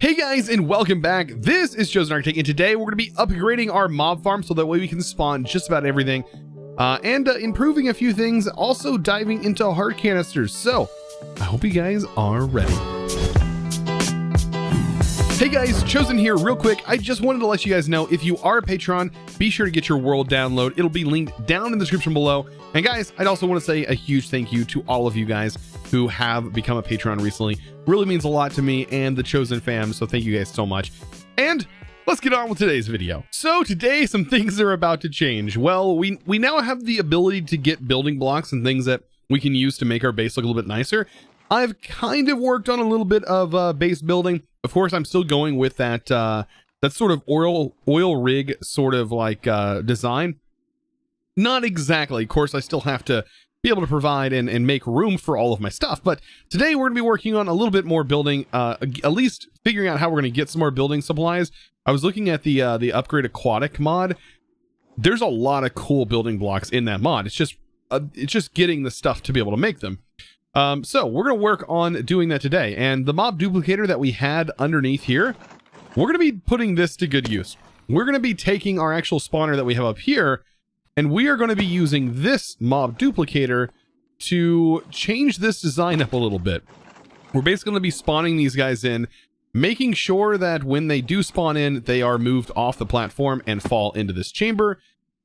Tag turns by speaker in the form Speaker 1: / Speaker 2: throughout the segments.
Speaker 1: Hey guys, and welcome back. This is ChosenArchitect, and today we're going to be upgrading our mob farm so that way we can spawn just about everything, and improving a few things, also diving into hard canisters. So I hope you guys are ready. Hey guys, Chosen here real quick. I just wanted to let you guys know, if you are a patron, be sure to get your world download. It'll be linked down in the description below. And guys, I'd also want to say a huge thank you to all of you guys who have become a patron recently. Really means a lot to me and the Chosen fam, so thank you guys so much. And let's get on with today's video. So today, some things are about to change. Well, we now have the ability to get building blocks and things that we can use to make our base look a little bit nicer. I've kind of worked on a little bit of base building. Of course, I'm still going with that that sort of oil rig sort of like design. Not exactly. Of course, I still have to be able to provide and make room for all of my stuff. But today we're going to be working on a little bit more building, at least figuring out how we're going to get some more building supplies. I was looking at the upgrade aquatic mod. There's a lot of cool building blocks in that mod. It's just getting the stuff to be able to make them. So we're going to work on doing that today. And the mob duplicator that we had underneath here, we're going to be putting this to good use. We're going to be taking our actual spawner that we have up here, and we are going to be using this mob duplicator to change this design up a little bit. We're basically going to be spawning these guys in, making sure that when they do spawn in, they are moved off the platform and fall into this chamber.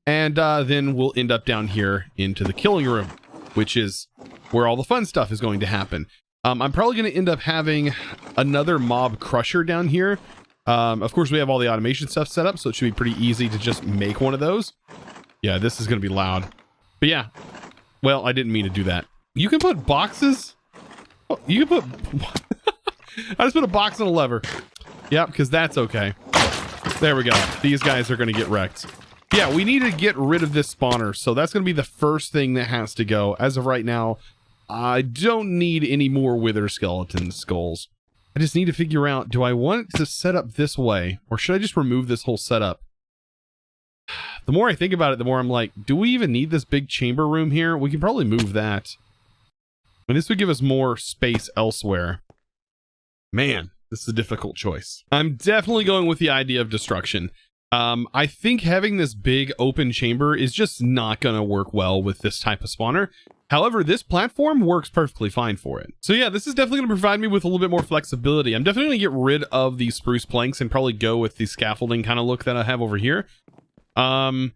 Speaker 1: And then we'll end up down here into the killing room, which is where all the fun stuff is going to happen. I'm probably going to end up having another mob crusher down here. Of course, we have all the automation stuff set up, so it should be pretty easy to just make one of those. Yeah, this is going to be loud. But yeah, well, I didn't mean to do that. You can put boxes. Oh, you can put... I just put a box and a lever. Yep, because that's okay. There we go. These guys are going to get wrecked. Yeah, we need to get rid of this spawner, so that's going to be the first thing that has to go. As of right now, I don't need any more wither skeleton skulls. I just need to figure out, do I want it to set up this way, or should I just remove this whole setup? The more I think about it, the more I'm like, do we even need this big chamber room here? We can probably move that. And this would give us more space elsewhere. Man, this is a difficult choice. I'm definitely going with the idea of destruction. I think having this big open chamber is just not going to work well with this type of spawner. However, this platform works perfectly fine for it. So yeah, this is definitely going to provide me with a little bit more flexibility. I'm definitely going to get rid of these spruce planks and probably go with the scaffolding kind of look that I have over here. And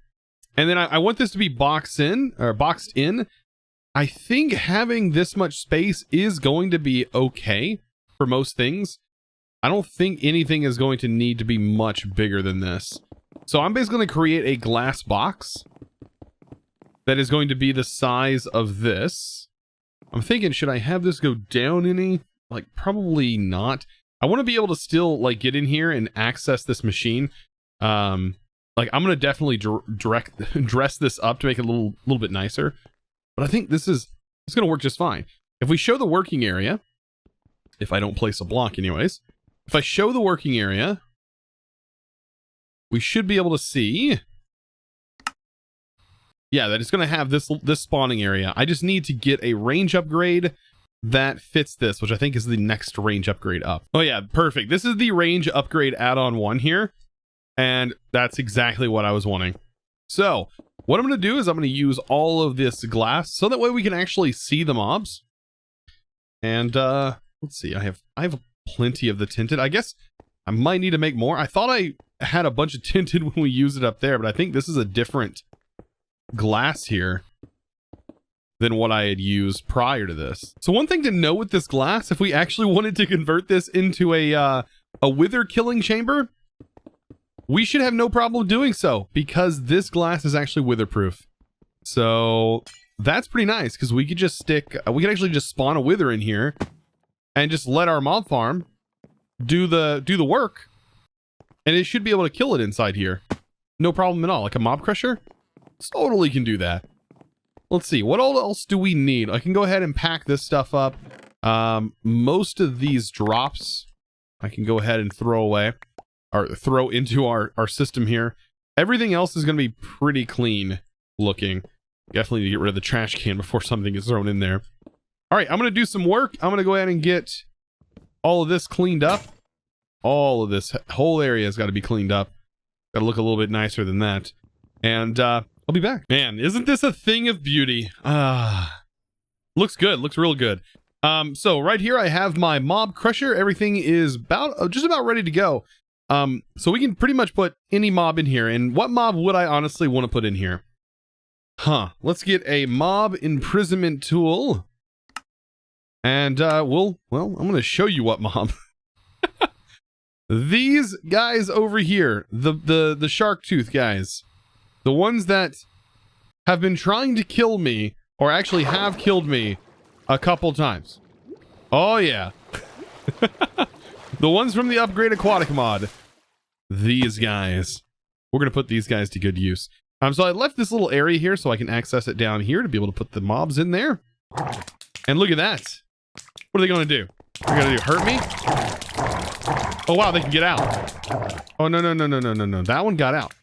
Speaker 1: then I want this to be boxed in. I think having this much space is going to be okay for most things. I don't think anything is going to need to be much bigger than this. So I'm basically going to create a glass box that is going to be the size of this. I'm thinking, should I have this go down any? Like, probably not. I want to be able to still, like, get in here and access this machine. Like, I'm going to definitely dress this up to make it a little bit nicer. But I think it's going to work just fine. If we show the working area, if I don't place a block anyways, if I show the working area, we should be able to see, yeah, that it's going to have this spawning area. I just need to get a range upgrade that fits this, which I think is the next range upgrade up. Oh yeah, perfect. This is the range upgrade add-on 1 here. And that's exactly what I was wanting. So what I'm going to do is I'm going to use all of this glass so that way we can actually see the mobs. And let's see, I have plenty of the tinted. I guess I might need to make more. I thought I had a bunch of tinted when we used it up there, but I think this is a different glass here than what I had used prior to this. So one thing to know with this glass, if we actually wanted to convert this into a wither killing chamber, we should have no problem doing so because this glass is actually witherproof. So that's pretty nice because we could just we could actually just spawn a wither in here and just let our mob farm do the work, and it should be able to kill it inside here. No problem at all. Like a mob crusher, totally can do that. Let's see, what else do we need? I can go ahead and pack this stuff up. Most of these drops I can go ahead and throw away, or throw into our system here. Everything else is going to be pretty clean looking. Definitely need to get rid of the trash can before something is thrown in there. All right, I'm going to do some work. I'm going to go ahead and get all of this cleaned up. all of this whole area has got to be cleaned up. Got to look a little bit nicer than that. And I'll be back. Man, isn't this a thing of beauty? Looks good. Looks real good. So right here I have my mob crusher. Everything is just about ready to go. So we can pretty much put any mob in here. And what mob would I honestly want to put in here? Let's get a mob imprisonment tool. And I'm going to show you what mob. These guys over here, the shark tooth guys, the ones that have been trying to kill me, or actually have killed me a couple times. Oh yeah. The ones from the Upgrade Aquatic mod. These guys. We're going to put these guys to good use. So I left this little area here so I can access it down here to be able to put the mobs in there. And look at that. What are they going to do? They're going to hurt me? Oh wow, they can get out. Oh no. That one got out.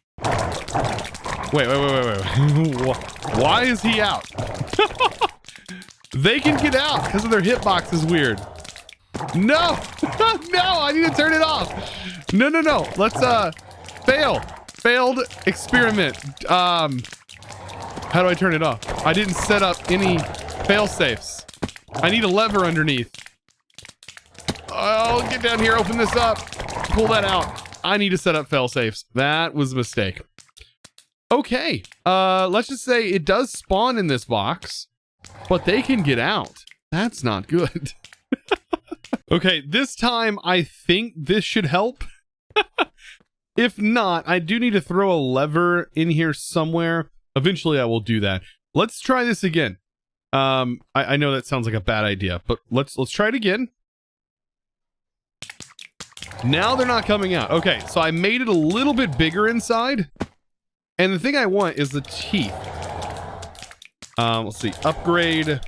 Speaker 1: Wait. Why is he out? They can get out because of their hitbox is weird. No. No, I need to turn it off. No. Let's failed experiment. How do I turn it off? I didn't set up any fail safes. I need a lever underneath. Oh, get down here, open this up, pull that out. I need to set up fail safes. That was a mistake. Okay, let's just say it does spawn in this box, but they can get out. That's not good. Okay, this time I think this should help. If not, I do need to throw a lever in here somewhere. Eventually I will do that. Let's try this again. I know that sounds like a bad idea, but let's try it again. Now they're not coming out. Okay, so I made it a little bit bigger inside. And the thing I want is the teeth. Let's see. Upgrade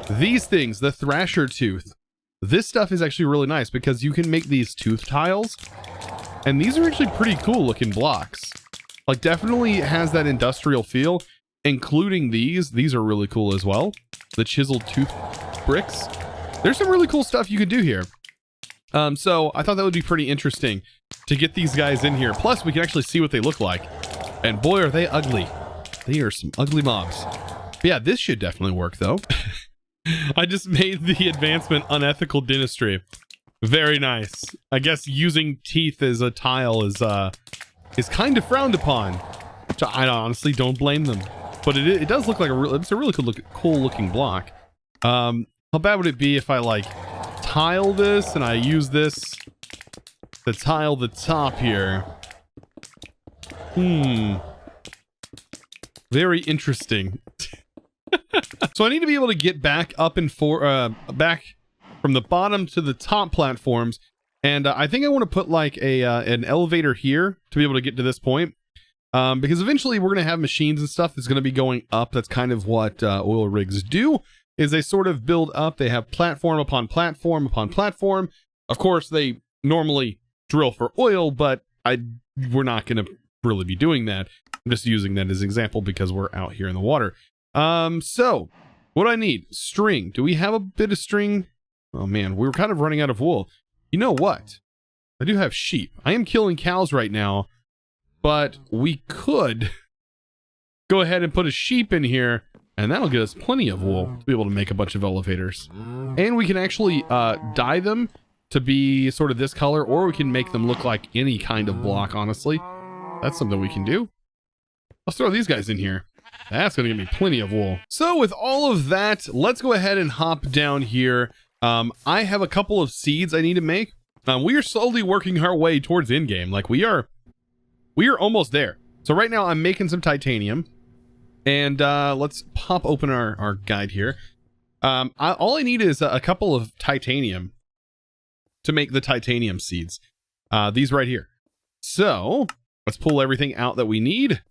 Speaker 1: these things, the Thrasher tooth. This stuff is actually really nice because you can make these tooth tiles. And these are actually pretty cool looking blocks. Like, definitely has that industrial feel, including these. These are really cool as well. The chiseled tooth bricks. There's some really cool stuff you can do here. So I thought that would be pretty interesting to get these guys in here. Plus, we can actually see what they look like. And boy, are they ugly. They are some ugly mobs. But yeah, this should definitely work, though. I just made the advancement unethical dentistry. Very nice. I guess using teeth as a tile is kind of frowned upon. Which I honestly don't blame them. But it does look like it's a really cool looking block. How bad would it be if I like tile this and I use this to tile the top here? Very interesting. So I need to be able to get back up and back from the bottom to the top platforms, and I think I want to put like an elevator here to be able to get to this point, because eventually we're going to have machines and stuff that's going to be going up. That's kind of what oil rigs do, is they sort of build up. They have platform upon platform upon platform. Of course, they normally drill for oil, but we're not going to really be doing that. I'm just using that as an example because we're out here in the water. So what do I need? String. Do we have a bit of string? Oh man, we're kind of running out of wool. You know what? I do have sheep. I am killing cows right now, but we could go ahead and put a sheep in here, and that'll get us plenty of wool to be able to make a bunch of elevators. And we can actually dye them to be sort of this color, or we can make them look like any kind of block, honestly. That's something we can do. Let's throw these guys in here. That's going to give me plenty of wool. So with all of that, let's go ahead and hop down here. I have a couple of seeds I need to make. We are slowly working our way towards endgame. Like we are almost there. So right now I'm making some titanium, and let's pop open our guide here. All I need is a couple of titanium to make the titanium seeds. These right here. So let's pull everything out that we need.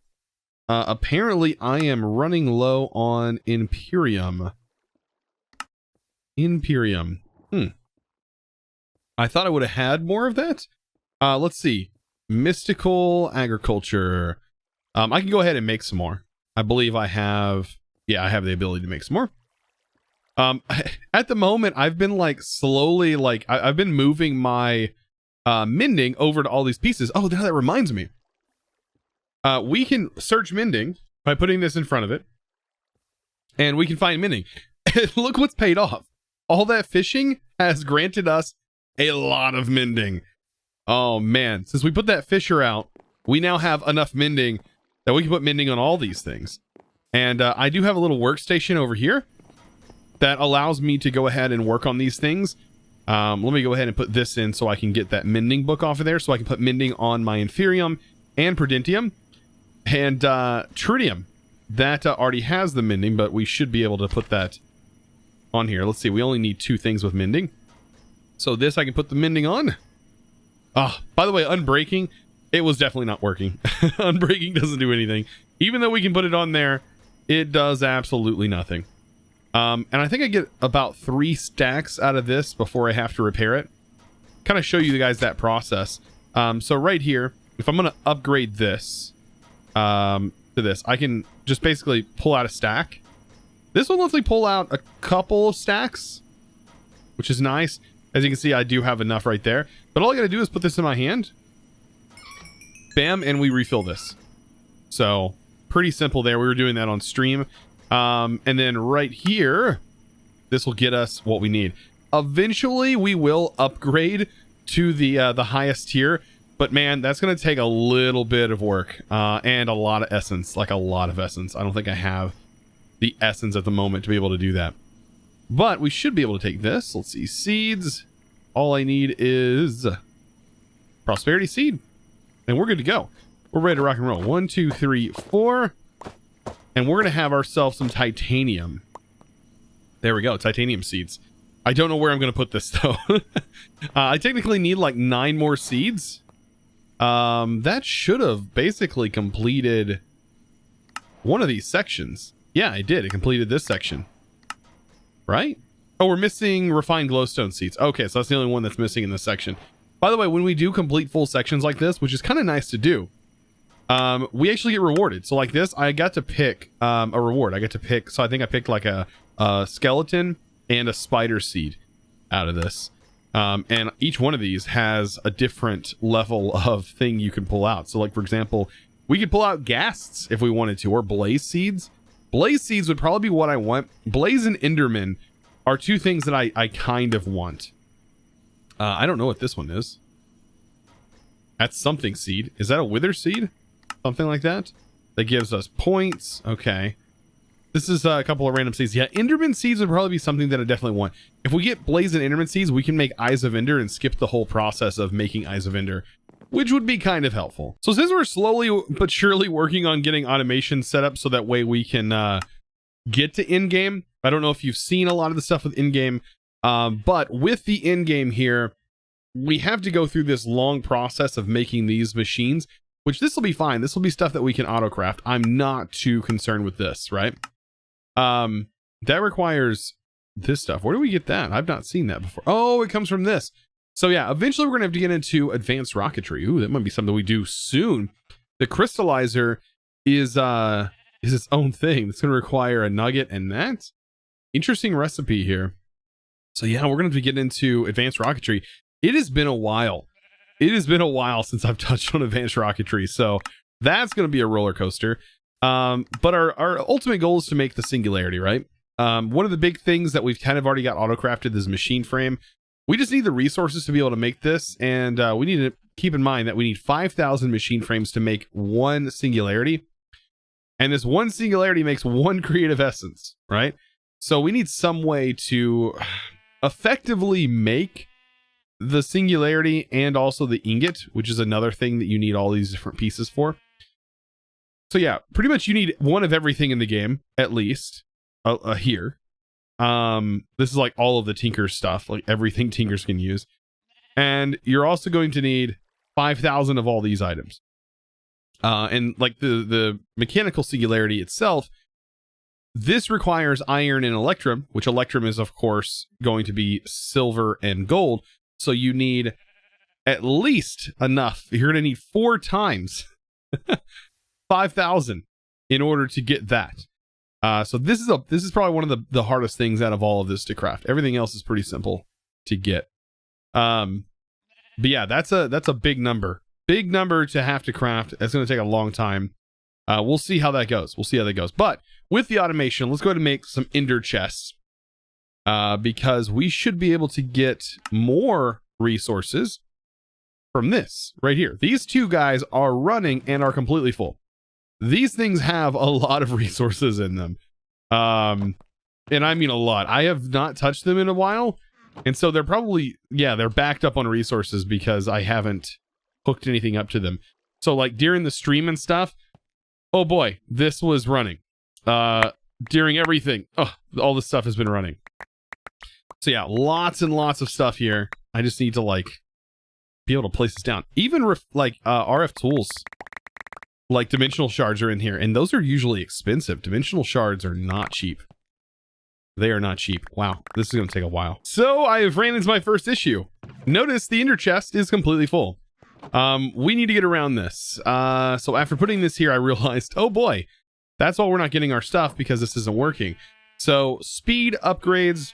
Speaker 1: Apparently I am running low on Imperium. I thought I would have had more of that. Let's see. Mystical agriculture. I can go ahead and make some more. I believe I have the ability to make some more. At the moment, I've been like slowly, like I've been moving my mending over to all these pieces. Oh, now that reminds me. We can search mending by putting this in front of it, and we can find mending. And look what's paid off. All that fishing has granted us a lot of mending. Oh man, since we put that fisher out, we now have enough mending that we can put mending on all these things. And I do have a little workstation over here that allows me to go ahead and work on these things. Let me go ahead and put this in so I can get that mending book off of there, so I can put mending on my inferium and prudentium and tritium. That already has the mending, but we should be able to put that on here. Let's see, we only need 2 things with mending. So this I can put the mending on. Ah, by the way, unbreaking, it was definitely not working. Unbreaking doesn't do anything. Even though we can put it on there, it does absolutely nothing. And I think I get about 3 stacks out of this before I have to repair it. Kind of show you guys that process. So right here, if I'm going to upgrade this to this, I can just basically pull out a stack. This one lets me pull out a couple of stacks, which is nice. As you can see, I do have enough right there. But all I got to do is put this in my hand. Bam, and we refill this. So pretty simple there. We were doing that on stream. And then right here, this will get us what we need. Eventually, we will upgrade to the highest tier. But man, that's going to take a little bit of work and a lot of essence, like a lot of essence. I don't think I have the essence at the moment to be able to do that. But we should be able to take this. Let's see, seeds. All I need is prosperity seed. And we're good to go. We're ready to rock and roll. 1, 2, 3, 4. And we're going to have ourselves some titanium. There we go, titanium seeds. I don't know where I'm going to put this, though. I technically need like 9 more seeds. That should have basically completed one of these sections. Yeah, I did. It completed this section. Right? Oh, we're missing refined glowstone seeds. Okay, so that's the only one that's missing in this section. By the way, when we do complete full sections like this, which is kind of nice to do, we actually get rewarded. So like this, I got to pick a reward. I get to pick, so I think I picked like a skeleton and a spider seed out of this. And each one of these has a different level of thing you can pull out. So like, for example, we could pull out ghasts if we wanted to, or blaze seeds. Blaze seeds would probably be what I want. Blaze and Enderman are 2 things that I kind of want. I don't know what this one is. That's something seed. Is that a wither seed? Something like that? That gives us points. Okay. This is a couple of random seeds. Yeah, Enderman seeds would probably be something that I definitely want. If we get Blaze and Enderman seeds, we can make Eyes of Ender and skip the whole process of making Eyes of Ender, which would be kind of helpful. So since we're slowly but surely working on getting automation set up so that way we can get to in-game. I don't know if you've seen a lot of the stuff with in-game, but with the in-game here, we have to go through this long process of making these machines, which this will be fine. This will be stuff that we can auto-craft. I'm not too concerned with this, right? That requires this stuff. Where do we get that? I've not seen that before. Oh, it comes from this. So yeah, eventually we're going to have to get into advanced rocketry. Ooh, that might be something we do soon. The crystallizer is its own thing. It's going to require a nugget, and that's interesting recipe here. So yeah, we're going to have to get into advanced rocketry. It has been a while. It has been a while since I've touched on advanced rocketry, so that's going to be a roller coaster. But our ultimate goal is to make the singularity, right? One of the big things that we've kind of already got auto-crafted is machine frame. We just need the resources to be able to make this, and we need to keep in mind that we need 5,000 machine frames to make 1 singularity. And this 1 singularity makes 1 creative essence, right? So we need some way to effectively make the singularity and also the ingot, which is another thing that you need all these different pieces for. So yeah, pretty much you need 1 of everything in the game, at least, here. This is like all of the Tinker's stuff, like everything Tinkers can use. And you're also going to need 5,000 of all these items. And like the mechanical singularity itself, this requires iron and electrum, which electrum is of course going to be silver and gold. So you need at least enough. You're going to need 4 times 5,000 in order to get that. So this is probably one of the hardest things out of all of this to craft. Everything else is pretty simple to get. But yeah, that's a big number. Big number to have to craft. That's going to take a long time. We'll see how that goes. But with the automation, let's go ahead and make some ender chests. Because we should be able to get more resources from this right here. These two guys are running and are completely full. These things have a lot of resources in them. And I mean a lot. I have not touched them in a while. And so they're probably, yeah, they're backed up on resources because I haven't hooked anything up to them. So like during the stream and stuff, oh boy, this was running. During everything, oh, all this stuff has been running. So yeah, lots and lots of stuff here. I just need to like be able to place this down. Even RF tools, like dimensional shards are in here, and those are usually expensive. Dimensional shards are not cheap. They are not cheap. Wow, this is going to take a while. So I have ran into my first issue. Notice the ender chest is completely full. We need to get around this. So after putting this here, I realized, oh boy, that's why we're not getting our stuff, because this isn't working. So speed upgrades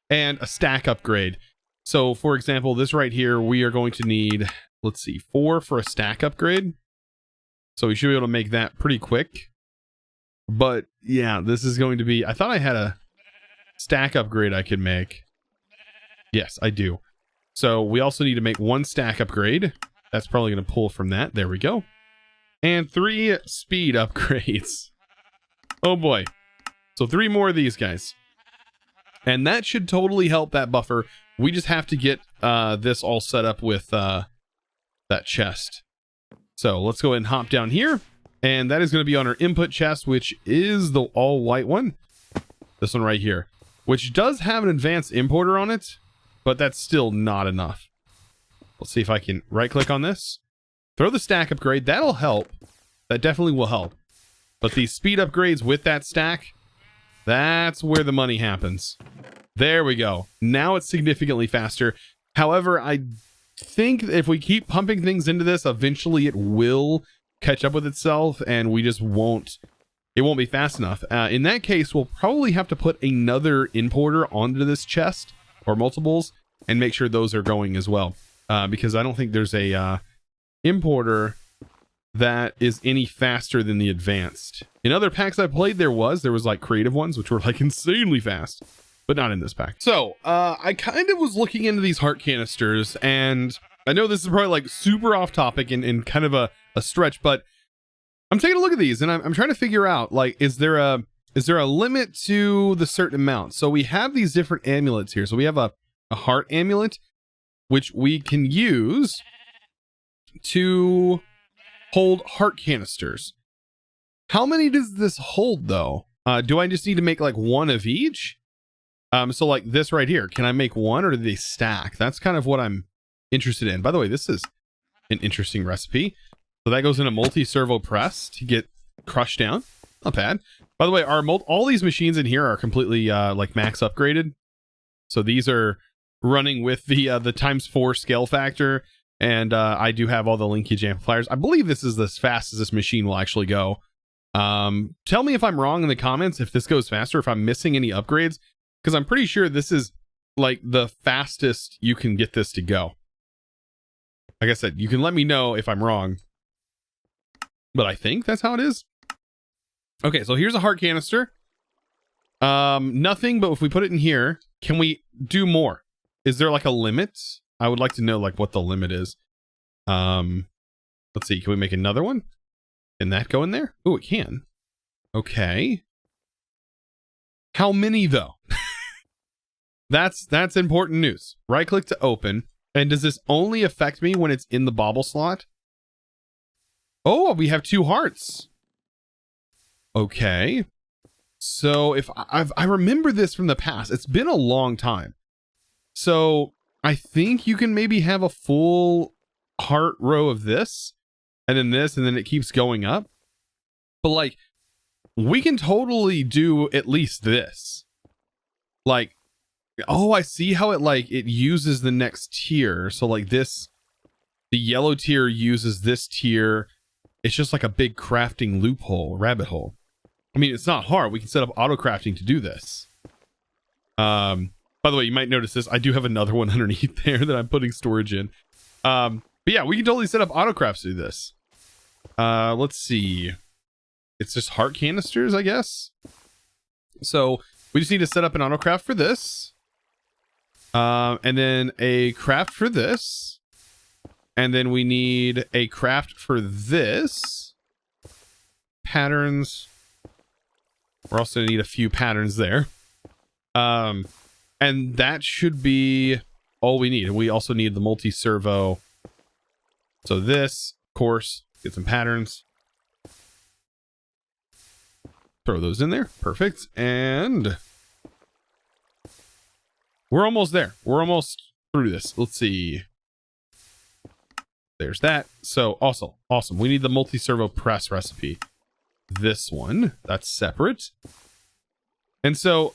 Speaker 1: and a stack upgrade. So for example, this right here, we are going to need, let's see, 4 for a stack upgrade. So we should be able to make that pretty quick. But yeah, this is going to be, I thought I had a stack upgrade I could make. Yes, I do. So we also need to make 1 stack upgrade. That's probably going to pull from that. There we go. And 3 speed upgrades. Oh boy. So 3 more of these guys. And that should totally help that buffer. We just have to get this all set up with that chest. So let's go ahead and hop down here. And that is going to be on our input chest, which is the all white one. This one right here, which does have an advanced importer on it, but that's still not enough. Let's see if I can right click on this. Throw the stack upgrade. That'll help. That definitely will help. But these speed upgrades with that stack, that's where the money happens. There we go. Now it's significantly faster. However, I think if we keep pumping things into this, eventually it will catch up with itself, and we just won't, it won't be fast enough. In that case, we'll probably have to put another importer onto this chest, or multiples, and make sure those are going as well. Because I don't think there's a importer that is any faster than the advanced. In other packs I played, there was like creative ones, which were like insanely fast, but not in this pack. So I kind of was looking into these heart canisters, and I know this is probably like super off topic and kind of a stretch, but I'm taking a look at these, and I'm trying to figure out, like, is there a limit to the certain amount? So we have these different amulets here. So we have a heart amulet, which we can use to hold heart canisters. How many does this hold though? Do I just need to make like 1 of each? So like this right here, can I make 1, or do they stack? That's kind of what I'm interested in. By the way, this is an interesting recipe. So that goes in a multi-servo press to get crushed down. Not bad. By the way, all these machines in here are completely like max upgraded. So these are running with the ×4 scale factor, and I do have all the linkage amplifiers. I believe this is as fast as this machine will actually go. Tell me if I'm wrong in the comments, if this goes faster, if I'm missing any upgrades, because I'm pretty sure this is like the fastest you can get this to go. Like I said, you can let me know if I'm wrong, but I think that's how it is. Okay, so here's a heart canister. Nothing, but if we put it in here, can we do more? Is there like a limit? I would like to know like what the limit is. Let's see, can we make another one? Can that go in there? Oh, it can. Okay. How many though? That's important news. Right click to open. And does this only affect me when it's in the bobble slot? Oh, we have 2 hearts. Okay. So if I remember this from the past, it's been a long time. So I think you can maybe have a full heart row of this, and then this, and then it keeps going up. But like, we can totally do at least this. Like, oh, I see how it uses the next tier. So like this, the yellow tier uses this tier. It's just like a big crafting loophole, rabbit hole. I mean, it's not hard. We can set up auto crafting to do this. By the way, you might notice this. I do have another one underneath there that I'm putting storage in. But yeah, we can totally set up autocrafts to do this. Let's see. It's just heart canisters, I guess. So we just need to set up an autocraft for this. And then a craft for this. And then we need a craft for this. Patterns. We're also going to need a few patterns there. And that should be all we need. And we also need the multi-servo. So this, of course, get some patterns. Throw those in there. Perfect. And we're almost there. We're almost through this. Let's see. There's that. So also awesome. We need the multi-servo press recipe. This one, that's separate. And so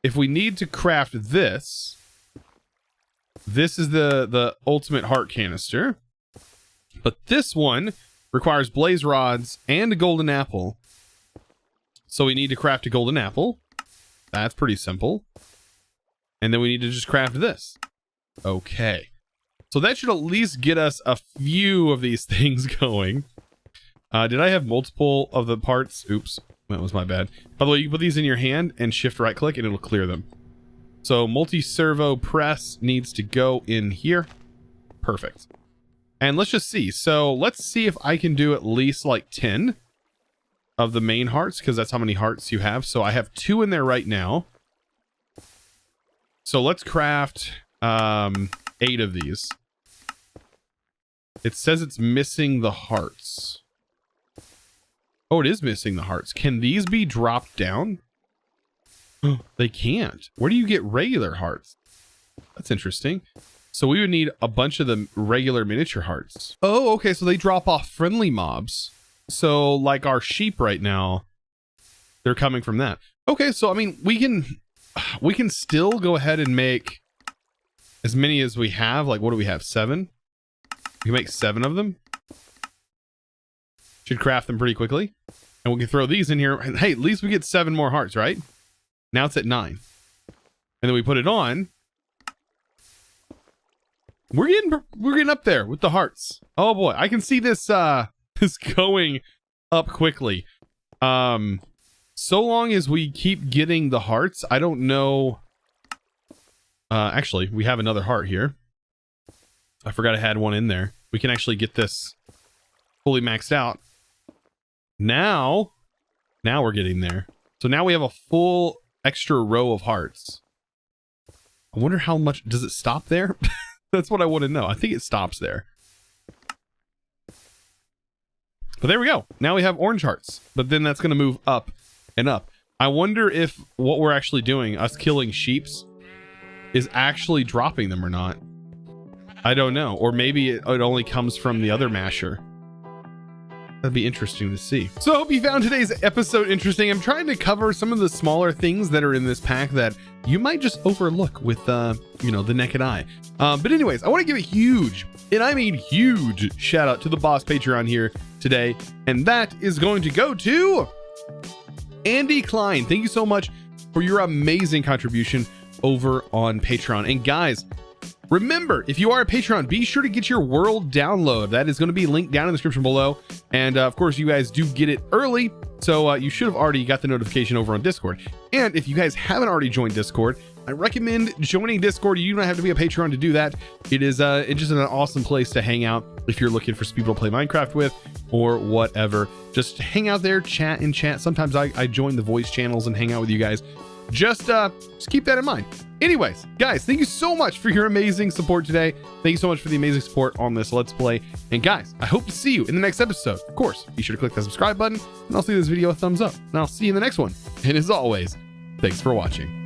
Speaker 1: if we need to craft this, this is the ultimate heart canister. But this one requires blaze rods and a golden apple. So we need to craft a golden apple. That's pretty simple. And then we need to just craft this. Okay. So that should at least get us a few of these things going. Did I have multiple of the parts? Oops, that was my bad. By the way, you can put these in your hand and shift right click and it'll clear them. So multi-servo press needs to go in here. Perfect. And let's just see. So let's see if I can do at least like 10 of the main hearts, because that's how many hearts you have. So I have 2 in there right now. So let's craft 8 of these. It says it's missing the hearts. Oh, it is missing the hearts. Can these be dropped down? They can't. Where do you get regular hearts? That's interesting. So we would need a bunch of the regular miniature hearts. Oh, okay. So they drop off friendly mobs. So like our sheep right now, they're coming from that. Okay. So, I mean, we can still go ahead and make as many as we have. Like, what do we have? 7? We can make 7 of them. Should craft them pretty quickly. And we can throw these in here. And hey, at least we get 7 more hearts, right? Now it's at 9. And then we put it on. We're getting up there with the hearts. Oh boy, I can see this this going up quickly. So long as we keep getting the hearts, I don't know. Actually, we have another heart here. I forgot I had one in there. We can actually get this fully maxed out. Now we're getting there. So now we have a full extra row of hearts. I wonder how much, does it stop there? That's what I want to know. I think it stops there. But there we go. Now we have orange hearts, but then that's going to move up and up. I wonder if what we're actually doing, us killing sheeps, is actually dropping them or not. I don't know. Or maybe it only comes from the other masher. That'd be interesting to see. So I hope you found today's episode interesting. I'm trying to cover some of the smaller things that are in this pack that you might just overlook with, you know, the naked eye. But anyways, I want to give a huge, and I mean huge, shout out to the boss Patreon here today. And that is going to go to Andy Klein. Thank you so much for your amazing contribution over on Patreon. And guys, remember, if you are a Patreon, be sure to get your world download. That is going to be linked down in the description below. And of course, you guys do get it early. So you should have already got the notification over on Discord. And if you guys haven't already joined Discord, I recommend joining Discord. You don't have to be a Patreon to do that. It is it's just an awesome place to hang out if you're looking for people to play Minecraft with or whatever. Just hang out there, chat and chat. Sometimes I join the voice channels and hang out with you guys. Just keep that in mind. Anyways, guys, thank you so much for your amazing support today. Thank you so much for the amazing support on this Let's Play. And guys, I hope to see you in the next episode. Of course, be sure to click that subscribe button, and I'll see this video a thumbs up. And I'll see you in the next one. And as always, thanks for watching.